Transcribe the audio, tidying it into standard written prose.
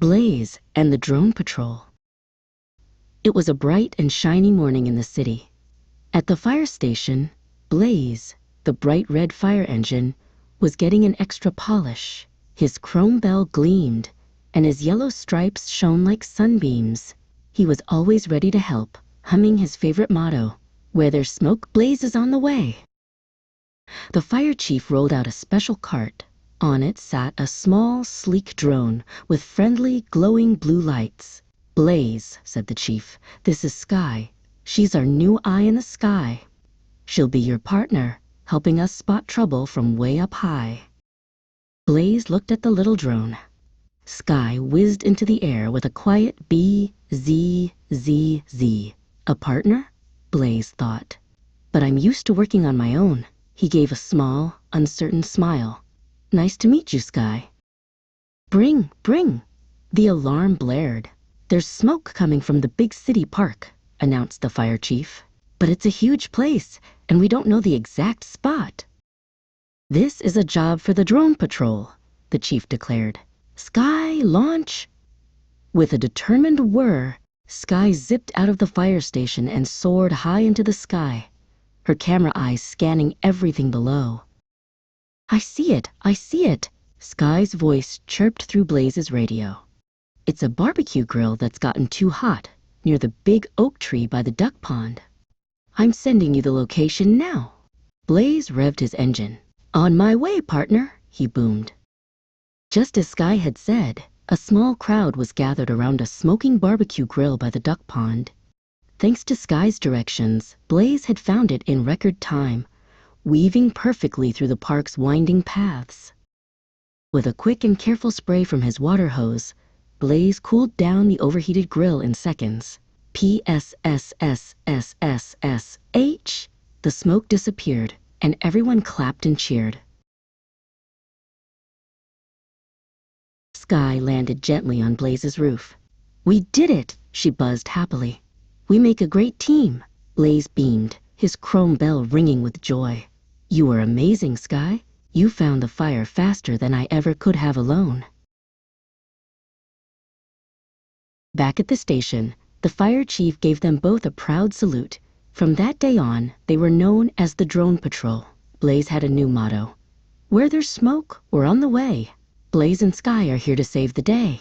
Blaze and the Drone Patrol. It was a bright and shiny morning in the city. At the fire station, Blaze, the bright red fire engine, was getting an extra polish. His chrome bell gleamed, and his yellow stripes shone like sunbeams. He was always ready to help, humming his favorite motto, "Where there's smoke, Blaze is on the way." The fire chief rolled out a special cart. On it sat a small, sleek drone with friendly, glowing blue lights. "Blaze," said the chief, "this is Skye. She's our new eye in the sky. She'll be your partner, helping us spot trouble from way up high." Blaze looked at the little drone. Skye whizzed into the air with a quiet B-Z-Z-Z. "A partner?" Blaze thought. "But I'm used to working on my own." He gave a small, uncertain smile. "Nice to meet you, Skye." "Bring, bring!" The alarm blared. "There's smoke coming from the big city park," announced the fire chief. "But it's a huge place, and we don't know the exact spot." "This is a job for the Drone Patrol," the chief declared. "Skye, launch!" With a determined whir, Skye zipped out of the fire station and soared high into the sky, her camera eyes scanning everything below. "I see it! I see it!" Skye's voice chirped through Blaze's radio. "It's a barbecue grill that's gotten too hot near the big oak tree by the duck pond. I'm sending you the location now." Blaze revved his engine. "On my way, partner," he boomed. Just as Skye had said, a small crowd was gathered around a smoking barbecue grill by the duck pond. Thanks to Skye's directions, Blaze had found it in record time, weaving perfectly through the park's winding paths. With a quick and careful spray from his water hose, Blaze cooled down the overheated grill in seconds. PSSSSSSH! The smoke disappeared, and everyone clapped and cheered. Skye landed gently on Blaze's roof. "We did it!" she buzzed happily. "We make a great team." Blaze beamed, his chrome bell ringing with joy. "You were amazing, Skye. You found the fire faster than I ever could have alone." Back at the station, the fire chief gave them both a proud salute. From that day on, they were known as the Drone Patrol. Blaze had a new motto: "Where there's smoke, we're on the way. Blaze and Skye are here to save the day."